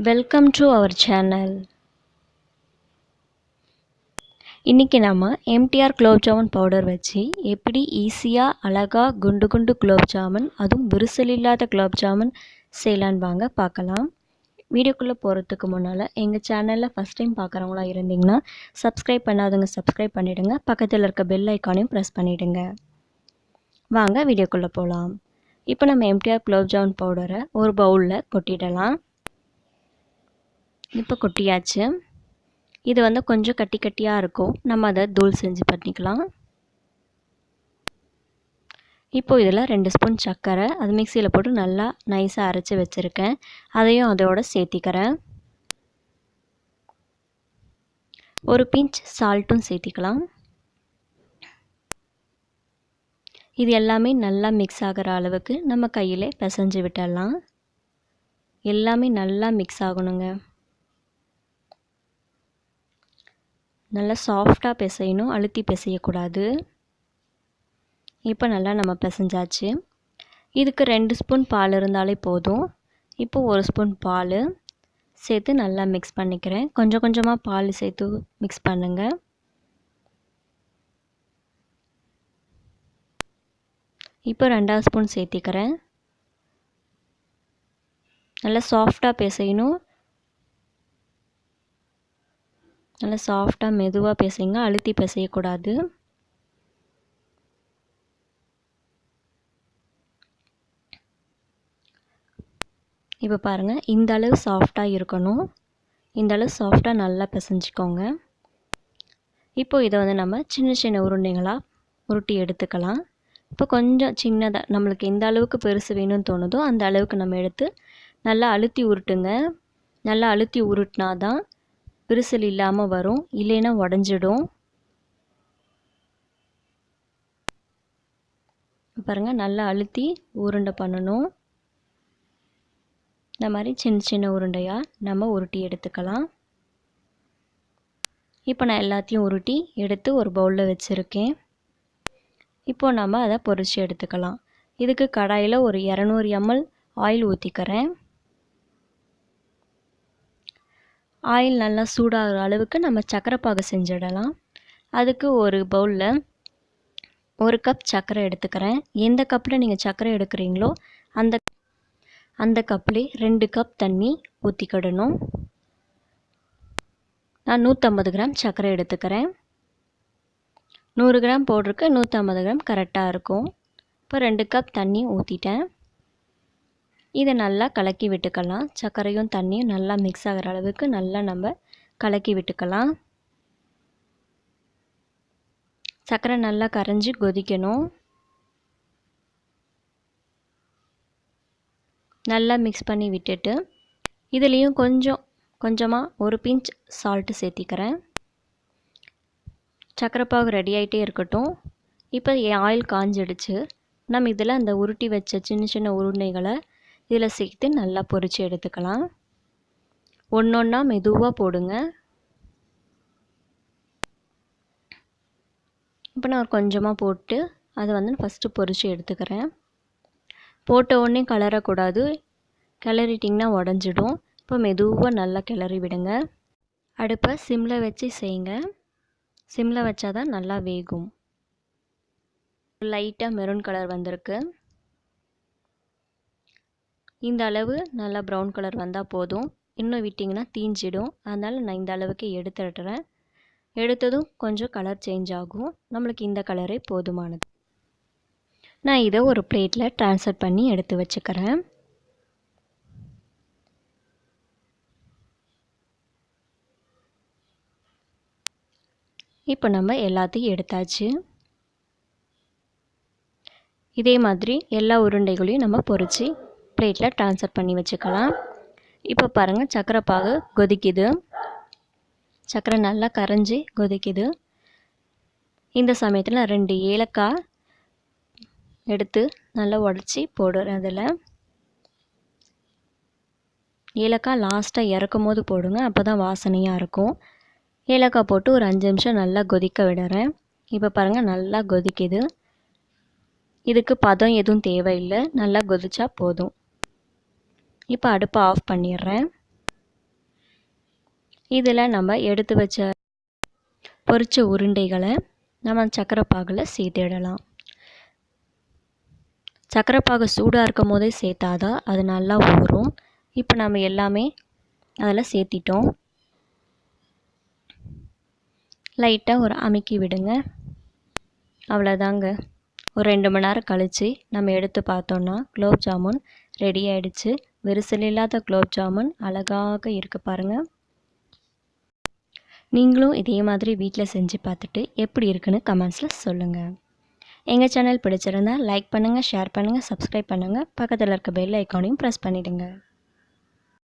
Welcome to our channel. இன்னைக்கு நாம MTR gulab jamun powder வச்சு எப்படி ஈஸியா அழகா குண்டு குண்டு குலோப் ஜாமுன் அதுவும் விரிசல் இல்லாத குலோப் ஜாமுன் செய்யலாம்னு வாங்க பார்க்கலாம். வீடியோக்குள்ள போறதுக்கு முன்னால எங்க சேனல்ல ஃபர்ஸ்ட் டைம் பார்க்கறவங்களா இருந்தீங்கன்னா Subscribe பண்ணாதவங்க Subscribe பண்ணிடுங்க. பக்கத்துல இருக்க பெல் ஐகானையும் பிரஸ் பண்ணிடுங்க. வாங்க வீடியோக்குள்ள போலாம். இப்போ நம்ம MTR குலோப் ஜாமுன் பவுடரை ஒரு பவுல்ல கொட்டிடலாம். இப்போ கொட்டியாச்சு. இது வந்து கொஞ்சம் கட்டி கட்டியாக இருக்கும். நம்ம அதை தூள் செஞ்சு பண்ணிக்கலாம். இப்போது இதில் 2 ஸ்பூன் சர்க்கரை அது மிக்சியில் போட்டு நல்லா நைஸாக அரைச்சி வச்சுருக்கேன். அதையும் அதோட சேர்த்திக்கிறேன். ஒரு பிஞ்ச் சால்ட்டும் சேர்த்திக்கலாம். இது எல்லாமே நல்லா மிக்ஸ் ஆகிற அளவுக்கு நம்ம கையில் பிசைஞ்சு விட்டுடலாம். எல்லாமே நல்லா மிக்ஸ் ஆகணுங்க. நல்லா சாஃப்டாக பிசையணும், அழுத்தி பிசையக்கூடாது. இப்போ நல்லா நம்ம பிசைஞ்சாச்சு. இதுக்கு 2 ஸ்பூன் பால் இருந்தாலே போதும். இப்போ 1 ஸ்பூன் பால் சேர்த்து நல்லா மிக்ஸ் பண்ணிக்கிறேன். கொஞ்சம் கொஞ்சமாக பால் சேர்த்து மிக்ஸ் பண்ணுங்க. இப்போ 2 ஸ்பூன் சேர்த்திக்கிறேன். நல்லா சாஃப்டாக பிசையணும். நல்லா சாஃப்டாக மெதுவாக பிசைங்க, அழுத்தி பிசையக்கூடாது. இப்போ பாருங்கள், இந்த அளவு சாஃப்டாக இருக்கணும். இந்த அளவு சாஃப்டாக நல்லா பிசைஞ்சிக்கோங்க. இப்போ இதை வந்து நம்ம சின்ன சின்ன உருண்டைகளாக உருட்டி எடுத்துக்கலாம். இப்போ கொஞ்சம் சின்னதாக நம்மளுக்கு எந்த அளவுக்கு பெருசு வேணும்னு தோணுதோ அந்த அளவுக்கு நம்ம எடுத்து நல்லா அழுத்தி உருட்டுங்க. நல்லா அழுத்தி உருட்டினா தான் விரிசல் இல்லாமல் வரும், இல்லைன்னா உடஞ்சிடும். பாருங்கள், நல்லா அழுத்தி உருண்டை பண்ணணும். இந்த மாதிரி சின்ன சின்ன உருண்டையாக நம்ம உருட்டி எடுத்துக்கலாம். இப்போ நான் எல்லாத்தையும் உருட்டி எடுத்து ஒரு பவுலில் வச்சுருக்கேன். இப்போ நம்ம அதை பொரித்து எடுத்துக்கலாம். இதுக்கு கடாயில் ஒரு 200 ml ஆயில் ஊற்றிக்கிறேன். ஆயில் நல்லா சூடாகிற அளவுக்கு நம்ம சர்க்கரை பாகு செஞ்சிடலாம். அதுக்கு ஒரு பவுலில் 1 கப் சர்க்கரை எடுத்துக்கிறேன். எந்த கப்பில் நீங்கள் சர்க்கரை எடுக்கிறீங்களோ அந்த கப்லேயே 2 கப் தண்ணி ஊற்றிக்கிடணும். நான் 150 கிராம் சர்க்கரை எடுத்துக்கிறேன். 100 கிராம் போட்டிருக்கு, 150 கிராம் கரெக்டாக இருக்கும். இப்போ 2 கப் தண்ணி ஊற்றிட்டேன். இதை நல்லா கலக்கி விட்டுக்கலாம். சர்க்கரையும் தண்ணியும் நல்லா மிக்ஸ் ஆகிற அளவுக்கு நல்லா நம்ம கலக்கி விட்டுக்கலாம். சர்க்கரை நல்லா கரைஞ்சி கொதிக்கணும். நல்லா மிக்ஸ் பண்ணி விட்டுட்டு இதுலேயும் கொஞ்சமாக ஒரு பிஞ்ச் சால்ட்டு சேர்த்திக்கிறேன். சர்க்கரை பாகு ரெடி ஆகிட்டே இருக்கட்டும். இப்போ ஆயில் காஞ்சிடுச்சு. நம்ம இதில் அந்த உருட்டி வச்ச சின்ன சின்ன உருண்டைகளை இதில் சேர்த்து நல்லா பொரித்து எடுத்துக்கலாம். ஒன்றா மெதுவாக போடுங்க. இப்போ நான் கொஞ்சமாக போட்டு அதை வந்து ஃபஸ்ட்டு பொரித்து எடுத்துக்கிறேன். போட்ட உடனே கிளறக்கூடாது, கிளறிட்டிங்கன்னா உடஞ்சிடும். இப்போ மெதுவாக நல்லா கிளறி விடுங்க. அடுப்பை சிம்மில் வச்சு செய்யுங்க. சிம்மில் வச்சா தான் நல்லா வேகும். லைட்டாக மெரூன் கலர் வந்திருக்கு. இந்த அளவு நல்லா ப்ரௌன் கலர் வந்தால் போதும். இன்னும் விட்டிங்கன்னா தீஞ்சிடும். அதனால் நான் இந்த அளவுக்கு எடுத்துடுறேன். எடுத்ததும் கொஞ்சம் கலர் சேஞ்ச் ஆகும். நம்மளுக்கு இந்த கலரே போதுமானது. நான் இதை ஒரு பிளேட்டில் ட்ரான்ஸ்ஃபர் பண்ணி எடுத்து வச்சுக்கிறேன். இப்போ நம்ம எல்லாத்தையும் எடுத்தாச்சு. இதே மாதிரி எல்லா உருண்டைகளையும் நம்ம பொரித்து பிளேட்டில் ட்ரான்ஸ்ஃபர் பண்ணி வச்சுக்கலாம். இப்போ பாருங்கள், சர்க்கரை பாகு கொதிக்குது. சர்க்கரை நல்லா கரைஞ்சி கொதிக்குது. இந்த சமயத்தில் 2 ஏலக்காய் எடுத்து நல்லா உடச்சி போடுறேன். அதில் ஏலக்காய் லாஸ்ட்டாக இறக்கும் போது போடுங்க, அப்போ தான் வாசனையாக இருக்கும். ஏலக்காய் போட்டு ஒரு 5 நிமிஷம் நல்லா கொதிக்க விடுறேன். இப்போ பாருங்கள், நல்லா கொதிக்குது. இதுக்கு பதம் எதுவும் தேவையில்லை, நல்லா கொதிச்சா போதும். இப்போ அடுப்பை ஆஃப் பண்ணிடுறேன். இதில் நம்ம எடுத்து வச்ச பொரிச்ச உருண்டைகளை நம்ம சக்கரை பாகில் சேர்த்திடலாம். சக்கரை பாகு சூடாக இருக்கும் போதே சேர்த்தாதான் அது நல்லா ஊறும். இப்போ நம்ம எல்லாமே அதில் சேர்த்திட்டோம். லைட்டாக ஒரு அமுக்கி விடுங்க. அவ்வளோதாங்க. ஒரு 2 மணி நேரம் கழித்து நம்ம எடுத்து பார்த்தோன்னா குலோப் ஜாமுன் ரெடி ஆகிடுச்சு. விரிசல் இல்லாத குலோப் ஜாமுன் அழகாக இருக்குது பாருங்கள். நீங்களும் இதே மாதிரி வீட்டில் செஞ்சு பார்த்துட்டு எப்படி இருக்குன்னு கமெண்ட்ஸில் சொல்லுங்கள். எங்கள் சேனல் பிடிச்சிருந்தா லைக் பண்ணுங்கள், ஷேர் பண்ணுங்கள், சப்ஸ்கிரைப் பண்ணுங்கள். பக்கத்தில் இருக்க பெல் ஐக்கானையும் ப்ரெஸ் பண்ணிவிடுங்க.